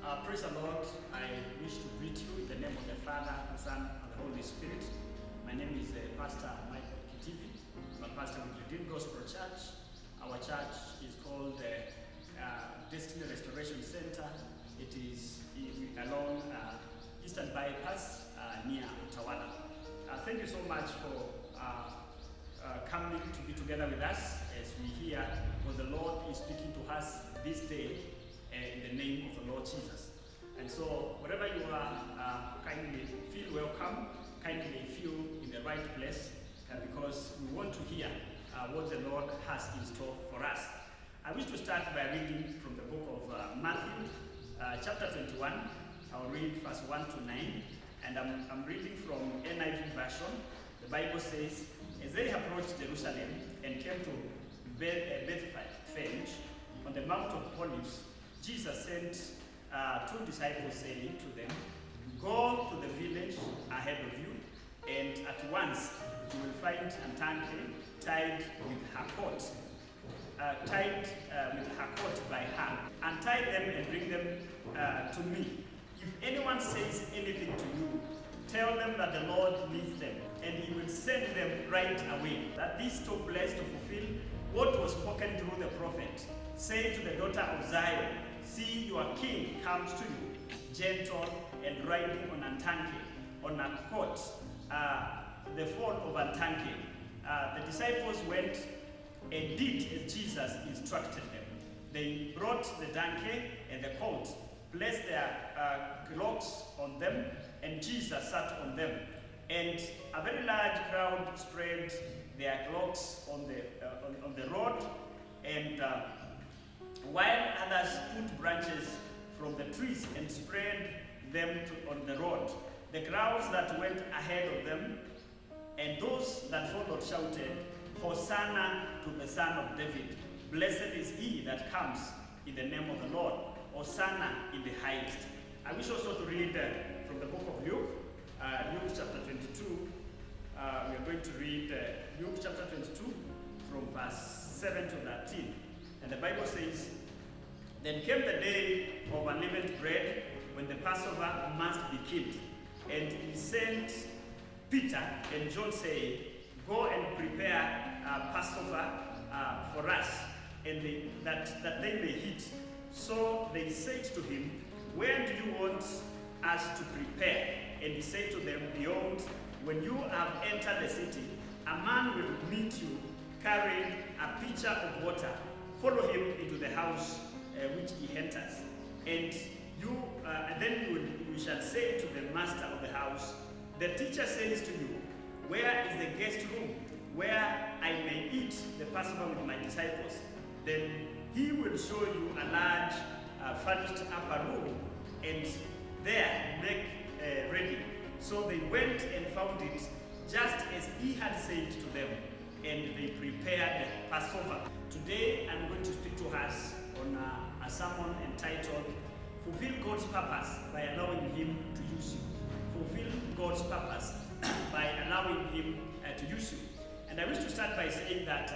Praise the Lord. I wish to greet you in the name of the Father, the Son, and the Holy Spirit. My name is Pastor Michael Kitivi. I'm a pastor with Redeemed Gospel Church. Our church is called Destiny Restoration Center. It is along Eastern Bypass near Utawala. Thank you so much for coming to be together with us as we hear what the Lord is speaking to us this day in the name of the Lord Jesus. And so, wherever you are, kindly feel welcome, kindly feel in the right place, because we want to hear what the Lord has in store for us. I wish to start by reading from the book of Matthew, chapter 21. I'll read verse 1 to 9, and I'm reading from NIV version. The Bible says, as they approached Jerusalem and came to Bethphage on the Mount of Olives, Jesus sent two disciples, saying to them, "Go to the village ahead of you, and at once you will find a donkey tied with her coat, by her. Untie them and bring them to me. If anyone says anything to you, tell them that the Lord needs them, and he will send them right away." That this took place to fulfill what was spoken through the prophet. "Say to the daughter of Zion, see, your king comes to you, gentle and riding on a donkey, on a colt, the foal of a donkey." The disciples went and did as Jesus instructed them. They brought the donkey and the colt, placed their cloaks on them, and Jesus sat on them. And a very large crowd spread their cloaks on the road, and while others put branches from the trees and spread them on the road. The crowds that went ahead of them and those that followed shouted, "Hosanna to the Son of David. Blessed is he that comes in the name of the Lord. Hosanna in the highest." I wish also to read from the book of Luke, Luke chapter 22. We are going to read Luke chapter 22 from verse 7 to 13. And the Bible says, "Then came the day of unleavened bread, when the Passover must be killed. And he sent Peter and John, saying, Go and prepare Passover for us, and that they may eat. So they said to him, Where do you want us to prepare? And he said to them, Behold, when you have entered the city, a man will meet you carrying a pitcher of water. Follow him into the house which he enters. And then you shall say to the master of the house, The teacher says to you, Where is the guest room, where I may eat the Passover with my disciples? Then he will show you a large furnished upper room, and there make ready." So they went and found it just as he had said to them, and they prepared Passover. Today I'm going to speak to us on a sermon entitled, "Fulfill God's Purpose by Allowing Him to Use You." Fulfill God's purpose by allowing Him to use you. And I wish to start by saying that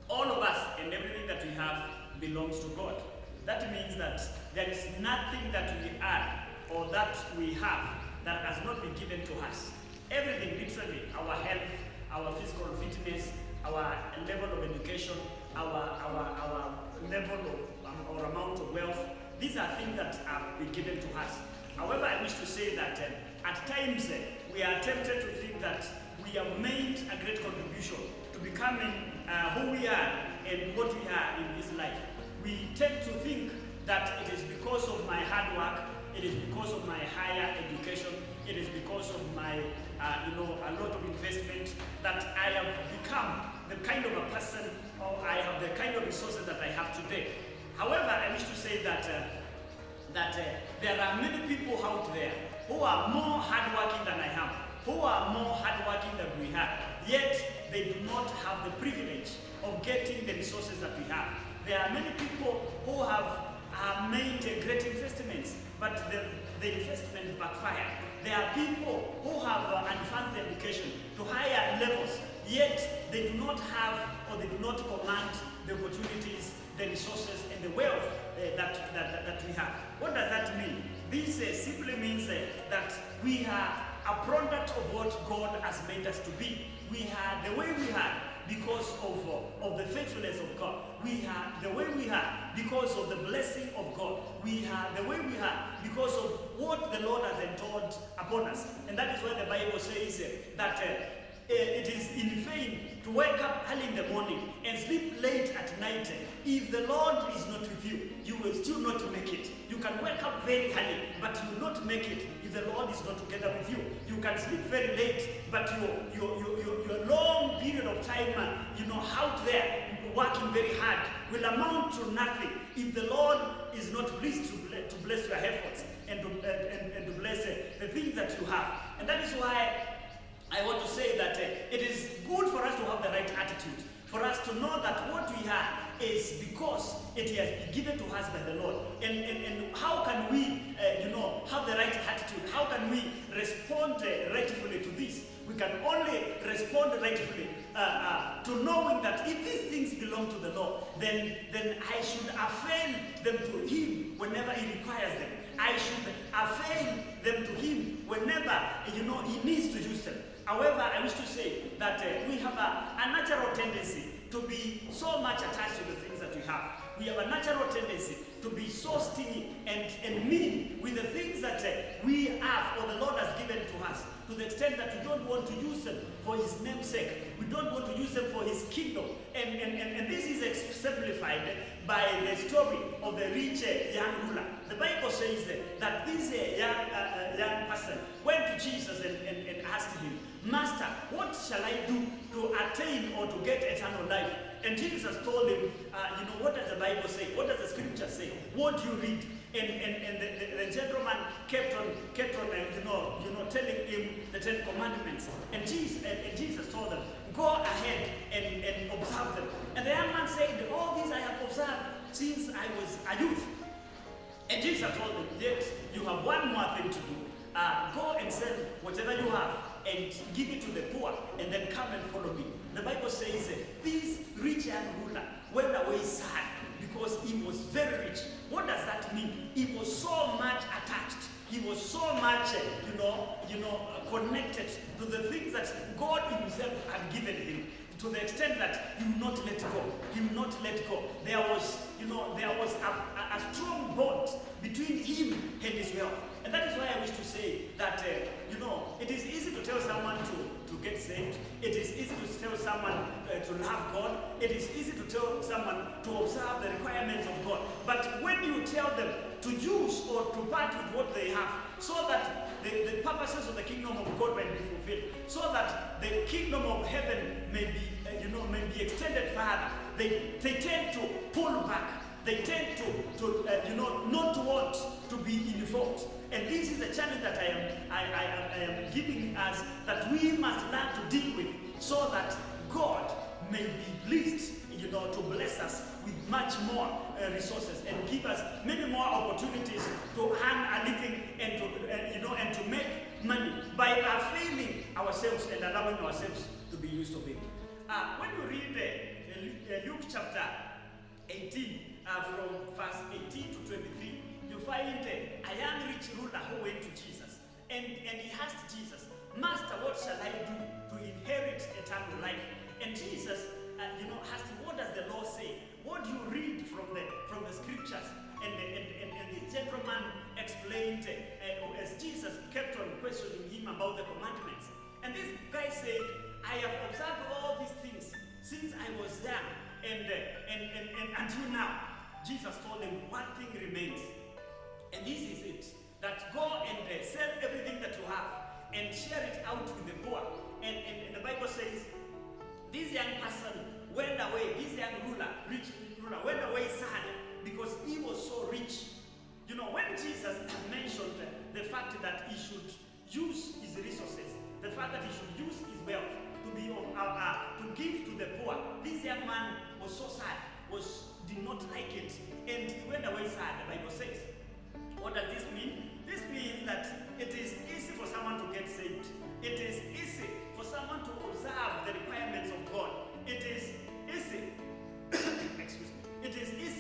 all of us and everything that we have belongs to God. That means that there is nothing that we are or that we have that has not been given to us. Everything, literally, our health, our physical fitness, our level of education, our level of or amount of wealth, these are things that have been given to us. However, I wish to say that at times we are tempted to think that we have made a great contribution to becoming who we are and what we are in this life. We tend to think that it is because of my hard work, it is because of my higher education, it is because of my a lot of investment that I have become the kind of a person, or I have the kind of resources that I have today. However, I wish to say that there are many people out there who are more hardworking than I am, who are more hardworking than we have, yet they do not have the privilege of getting the resources that we have. There are many people who have made great investments, but the investment backfired. There are people who have advanced education to higher levels, yet they do not have or they do not command the opportunities the resources and the wealth that we have. What does that mean? This simply means that we are a product of what God has made us to be. We are the way we are because of the faithfulness of God. We are the way we are because of the blessing of God. We are the way we are because of what the Lord has entombed upon us. And that is why the Bible says that it is in vain to wake up early in the morning and sleep late at night. If the Lord is not with you, you will still not make it. You can wake up very early, but you will not make it if the Lord is not together with you. You can sleep very late, but your long period of time, out there working very hard will amount to nothing if the Lord is not pleased to bless your efforts and to bless the things that you have. And that is why I want to say that it is good for us to have the right attitude, for us to know that what we have is because it has been given to us by the Lord. And how can we, have the right attitude? How can we respond rightfully to this? We can only respond rightfully to knowing that if these things belong to the Lord, then I should avail them to Him whenever He requires them. I should avail them to Him whenever, He needs to use them. However, I wish to say that we have a natural tendency to be so much attached to the things that we have. We have a natural tendency to be so stingy and mean with the things that we have or the Lord has given to us, to the extent that we don't want to use them for His name's sake. We don't want to use them for His kingdom. And this is exemplified by the story of the rich young ruler. The Bible says that this young person went to Jesus and asked Him, Master, what shall I do to attain or to get eternal life? And Jesus told him, what does the Bible say? What does the scripture say? What do you read? And the gentleman kept on telling him the 10 Commandments. And Jesus told them, go ahead and observe them. And the young man said, all these I have observed since I was a youth. And Jesus told him, yet you have one more thing to do. Go and sell whatever you have and give it to the poor, and then come and follow me. The Bible says this rich young ruler went away sad because he was very rich. What does that mean? He was so much attached. He was so much, connected to the things that God Himself had given him, to the extent that he would not let go. He would not let go. There was a strong bond between him and his wealth. And that is why I wish to say that, it is easy to tell someone to get saved. It is easy to tell someone to love God. It is easy to tell someone to observe the requirements of God. But when you tell them to use or to part with what they have, so that the purposes of the kingdom of God may be fulfilled, so that the kingdom of heaven may be extended further, they tend to pull back. They tend to not want to be involved. And this is the challenge that I am giving us, that we must learn to deal with, so that God may be pleased, to bless us with much more resources and give us many more opportunities to earn a living and to make money by availing ourselves and allowing ourselves to be used of it. When you read Luke chapter 18, from verse 18 to 23, you find a young rich ruler who went to Jesus. And he asked Jesus, Master, what shall I do to inherit eternal life? And Jesus, asked him, what does the law say? What do you read from the scriptures? And the gentleman explained as Jesus kept on questioning him about the commandments. And this guy said, I have observed all these things since I was young and until now. Jesus told him, one thing remains. And this is it, that go and sell everything that you have and share it out with the poor. And the Bible says, this young person went away, this young rich ruler, went away sad because he was so rich. When Jesus mentioned the fact that he should use his resources, the fact that he should use his wealth to give to the poor, this young man was so sad, did not like it, and he went away sad, the Bible says. What does this mean? This means that it is easy for someone to get saved. It is easy for someone to observe the requirements of God. It is easy, excuse me, it is easy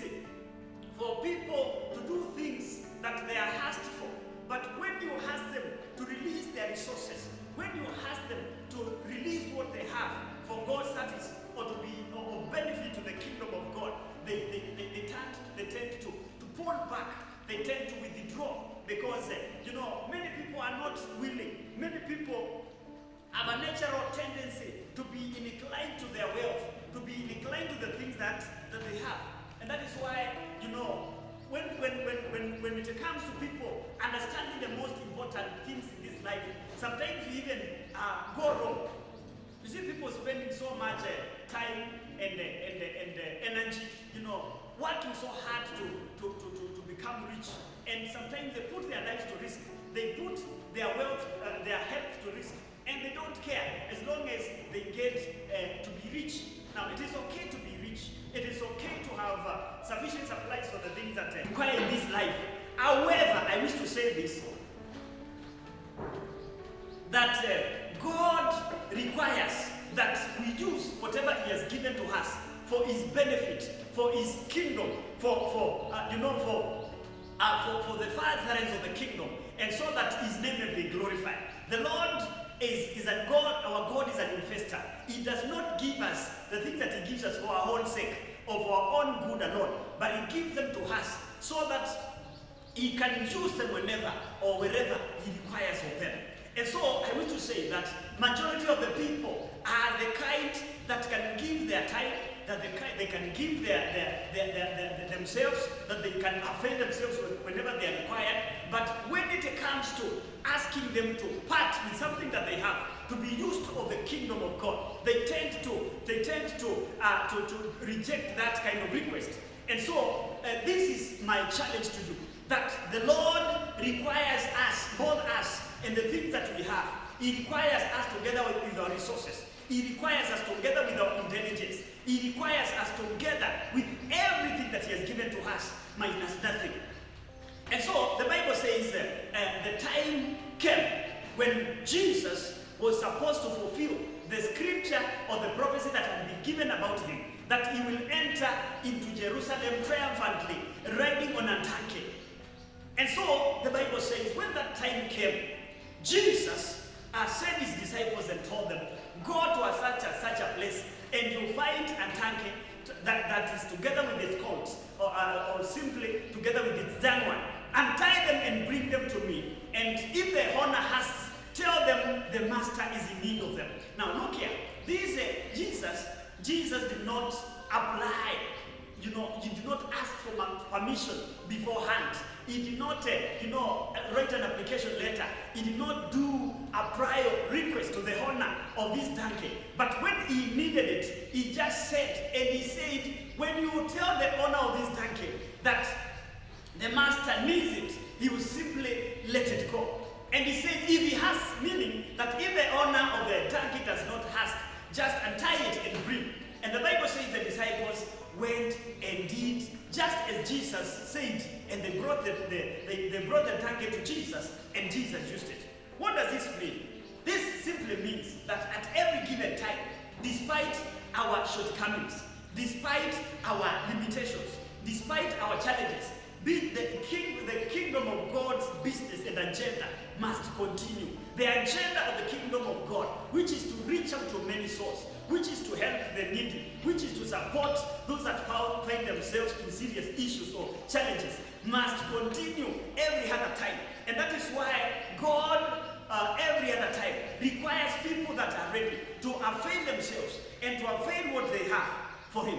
for people to do things that they are asked for. But when you ask them to release their resources, when you ask them to release what they have for God's service or to be of benefit to the kingdom of God, they tend to pull back. They tend to withdraw because many people are not willing. Many people have a natural tendency to be inclined to their wealth, to be inclined to the things that they have. And that is why, when it comes to people understanding the most important things in this life, sometimes you even go wrong. You see people spending so much time and energy, working so hard to become rich. And sometimes they put their lives to risk. They put their wealth, their health to risk. And they don't care as long as they get to be rich. Now, it is okay to be rich. It is okay to have sufficient supplies for the things that require in this life. However, I wish to say this, that God requires that we use whatever He has given to us for His benefit, for His kingdom, for the furtherance of the kingdom, and so that His name may be glorified. The Lord is a God. Our God is an investor. He does not give us the things that He gives us for our own sake or for our own good alone, but He gives them to us so that He can use them whenever or wherever He requires of them. And so I wish to say that majority of the people are the kind that can give their time, that they can give themselves, that they can avail themselves whenever they are required. But when it comes to asking them to part with something that they have to be used of the kingdom of God, they tend to reject that kind of request. And so this is my challenge to you, that the Lord requires us, both us and the things that we have. He requires us together with our resources. He requires us together with our intelligence. He requires us together with everything that He has given to us, minus nothing. And so the Bible says the time came when Jesus was supposed to fulfill the scripture or the prophecy that had been given about Him, that He will enter into Jerusalem triumphantly, riding on a donkey. And so the Bible says when that time came, Jesus sent His disciples and told them, go to such a place and you'll find a donkey that is together with its colt, or simply together with its young one. Untie them and bring them to me. And if the owner asks, tell them the master is in need of them. Now look here. Jesus did not apply. He did not ask for permission beforehand. He did not, write an application letter. He did not do a prior request to the owner of this donkey. But when he needed it, he just said, and he said, when you tell the owner of this donkey that the master needs it, he will simply let it go. And he said, if he has, meaning that if the owner of the donkey does not ask, just untie it and bring. And the Bible says the disciples went and did just as Jesus said, and they brought the donkey to Jesus, and Jesus used it. What does this mean? This simply means that at every given time, despite our shortcomings, despite our limitations, despite our challenges, the kingdom of God's business and agenda must continue. The agenda of the kingdom of God, which is to reach out to many souls, which is to help the needy, which is to support those that find themselves in serious issues or challenges, must continue every other time. And that is why God, every other time, requires people that are ready to avail themselves and to avail what they have for Him.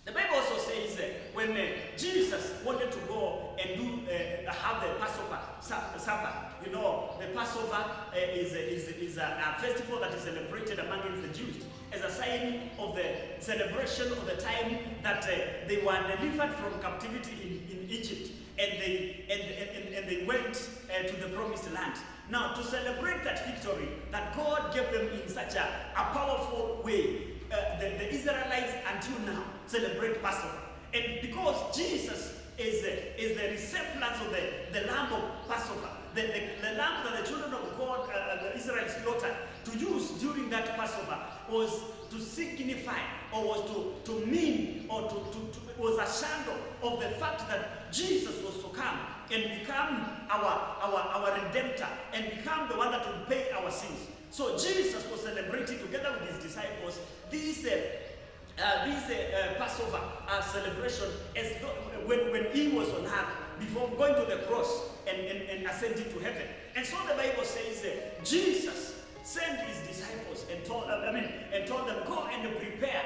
The Bible also says when Jesus wanted to go and have the Passover supper, the Passover is a festival that is celebrated amongst the Jews as a sign of the celebration of the time that they were delivered from captivity in Egypt, and they went to the promised land. Now, to celebrate that victory that God gave them in such a powerful way, the Israelites until now celebrate Passover. And because Jesus is the resemblance of the lamb of Passover, the lamb that the children of God, the Israelites slaughtered to use during that Passover, was to signify or was to mean or was a shadow of the fact that Jesus was to come and become our redemptor and become the one that will pay our sins. So Jesus was celebrating together with his disciples this Passover celebration as when he was on earth before going to the cross and ascending to heaven. And so the Bible says Jesus sent his disciples and told them, go and prepare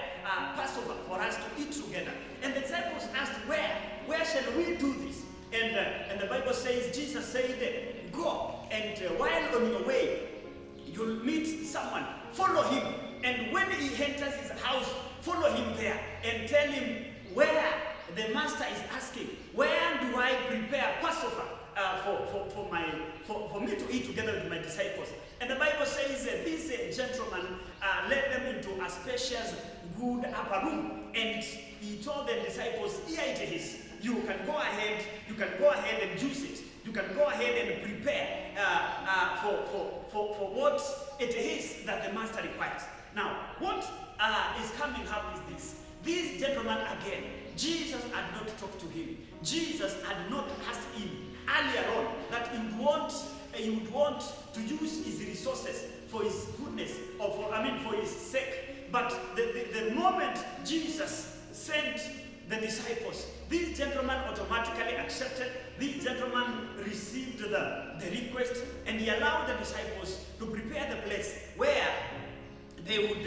Passover for us to eat together. And the disciples asked, where shall we do this? And the Bible says, Jesus said, go, and while on your way, you'll meet someone, follow him. And when he enters his house, follow him there and tell him where the master is asking, where do I prepare Passover for me to eat together with my disciples? And the Bible says that this gentleman led them into a spacious, good upper room, and he told the disciples, here it is. You can go ahead and use it. You can go ahead and prepare for what it is that the master requires. Now, what is coming up is this. This gentleman again, Jesus had not talked to him. Jesus had not asked him earlier on that he would want to use his resources for his goodness or for his sake. But the moment Jesus sent the disciples, this gentleman automatically accepted. This gentleman received the request, and he allowed the disciples to prepare the place where they would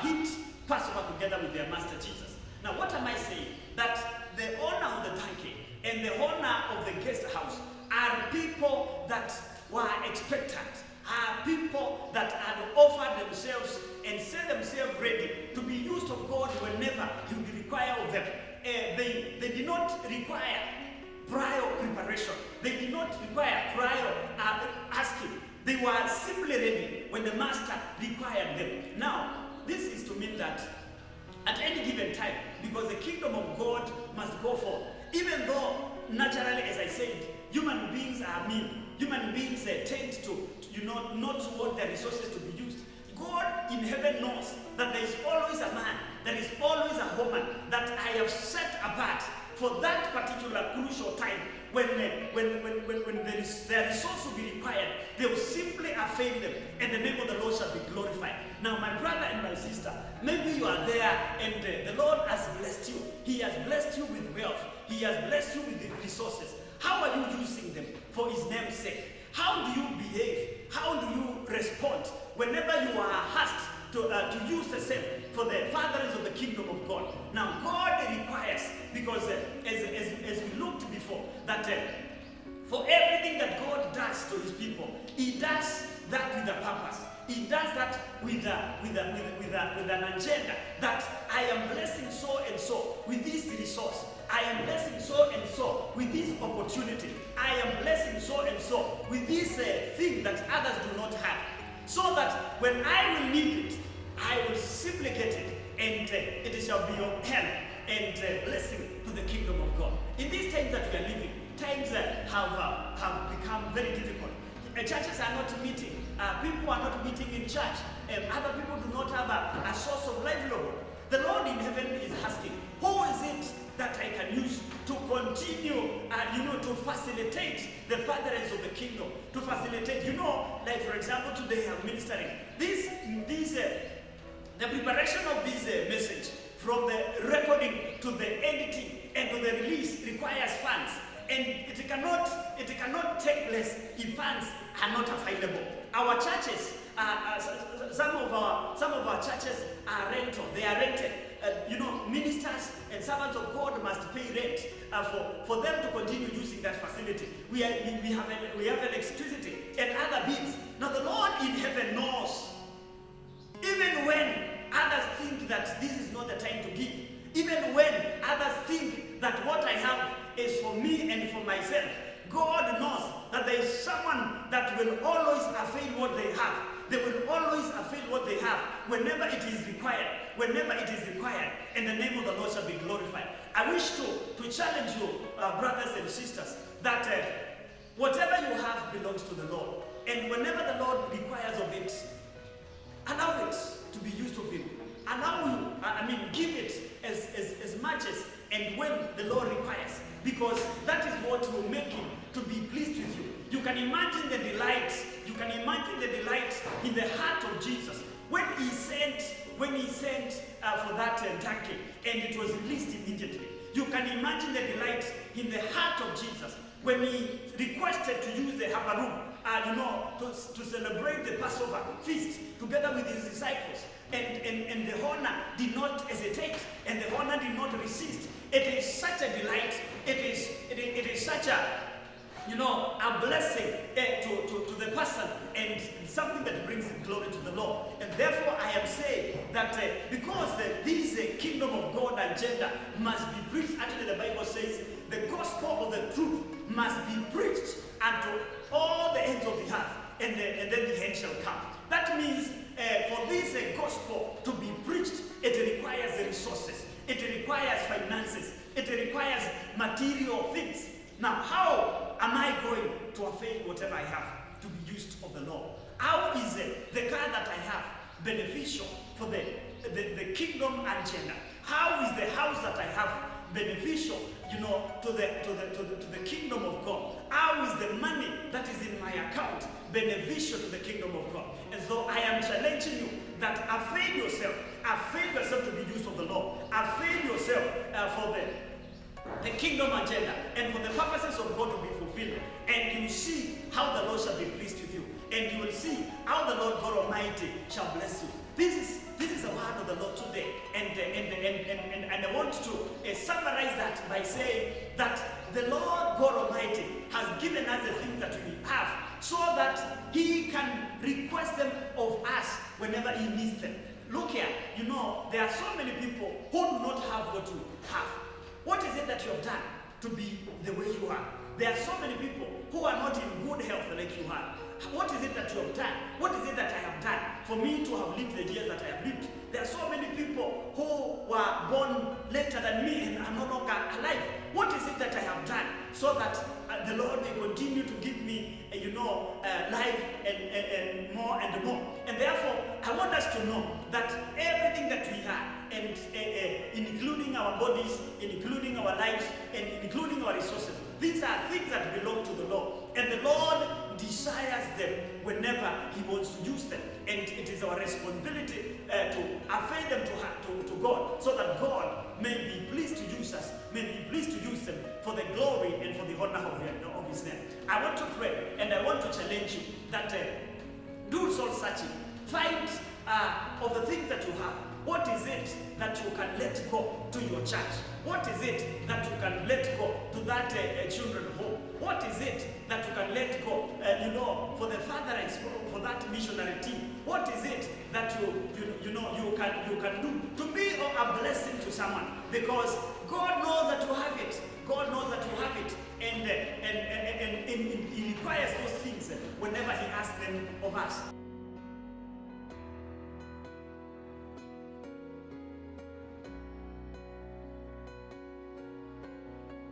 eat Passover together with their master Jesus. Now, what am I saying? That the owner of the donkey and the owner of the guest house are people that were expectant, are people that had offered themselves and set themselves ready to be used of God whenever He would require of them. They did not require prior preparation. They did not require prior asking. They were simply ready when the master required them. Now, this is to mean that at any given time, because the kingdom of God must go forth, even though naturally, as I said, human beings are mean. Human beings tend to, not want their resources to be used. God in heaven knows that there is always a man, there is always a woman that I have set apart for that particular crucial time when their resource will be required. They will simply avail them, and the name of the Lord shall be glorified. Now, my brother and my sister, maybe you are there, and the Lord has blessed you. He has blessed you with wealth. He has blessed you with the resources. How are you using them for His name's sake? How do you behave? How do you respond whenever you are asked to use the same for the furtherance of the kingdom of God? Now, God requires, because as we looked before, that for everything that God does to His people, He does that with a purpose. He does that with an agenda, that I am blessing so and so with this resource. I am blessing so and so with this opportunity. I am blessing so and so with this thing that others do not have. So that when I will need it, I will simply get it, and it shall be your help and blessing to the kingdom of God. In these times that we are living, times have become very difficult. Churches are not meeting. People are not meeting in church. Other people do not have a source of livelihood. The Lord in heaven is asking, who is it that I can use to continue, to facilitate the furtherance of the kingdom, to facilitate, like for example, today I'm ministering. The preparation of this message, from the recording to the editing and to the release, requires funds. And it cannot take place if funds are not available. Our churches, some of our churches are rental. They are rented. Ministers and servants of God must pay rent for them to continue using that facility. We have electricity and other bills. Now the Lord in heaven knows. Even when others think that this is not the time to give, even when others think that what I have is for me and for myself, God knows that there is someone that will always avail what they have. They will always avail what they have whenever it is required. Whenever it is required, and the name of the Lord shall be glorified. I wish to challenge you, brothers and sisters, that whatever you have belongs to the Lord. And whenever the Lord requires of it, allow it to be used of Him. allow you, give it as much as and when the Lord requires, because that is what will make him to be pleased with you. You can imagine the delight, in the heart of Jesus when he sent for that donkey and it was released immediately. You can imagine the delight in the heart of Jesus when he requested to use the upper room, to celebrate the Passover feast together with his disciples. And the honor did not hesitate, and the honor did not resist. It is such a delight. It is such a blessing to the person, and something that brings glory to the Lord. And therefore, I am saying that because this kingdom of God agenda must be preached. Actually, the Bible says the gospel of the truth must be preached unto all the ends of the earth, and then the end shall come. That means for this gospel to be preached, it requires resources, it requires finances, it requires material things. Now, how am I going to avail whatever I have to be used of the Lord? How is the car that I have beneficial for the kingdom agenda? How is the house that I have beneficial, to the kingdom of God? How is the money that is in my account beneficial to the kingdom of God? And so I am challenging you that avail yourself to be used of the Lord. Avail yourself for the kingdom agenda and for the purposes of God to be fulfilled. And you see how the Lord shall be pleased with you. And you will see how the Lord God Almighty shall bless you. This is the word of the Lord today. And I want to summarize that by saying that the Lord God Almighty has given us the things that we have, so that he can request them of us whenever he needs them. Look here, there are so many people who do not have what you have. What is it that you have done to be the way you are? There are so many people who are not in good health like you are. What is it that you have done? What is it that I have done for me to have lived the years that I have lived? There are so many people who were born later than me and are no longer alive. What is it that I have done so that the Lord may continue to give me, life and more and more? And therefore, I want us to know that everything that we have, and including our bodies, including our lives, and including our resources, these are things that belong to the Lord. And the Lord desires them whenever he wants to use them. And it is our responsibility to avail them to God, so that God may be pleased to use us, may be pleased to use them for the glory and for the honor of his name. I want to pray, and I want to challenge you that do soul searching. Find of the things that you have. What is it that you can let go to your church? What is it that you can let go to that children home? What is it that you can let go, for the fatherings, for that missionary team? What is it that you can do to be a blessing to someone? Because God knows that you have it. God knows that you have it, and He requires those things whenever He asks them of us.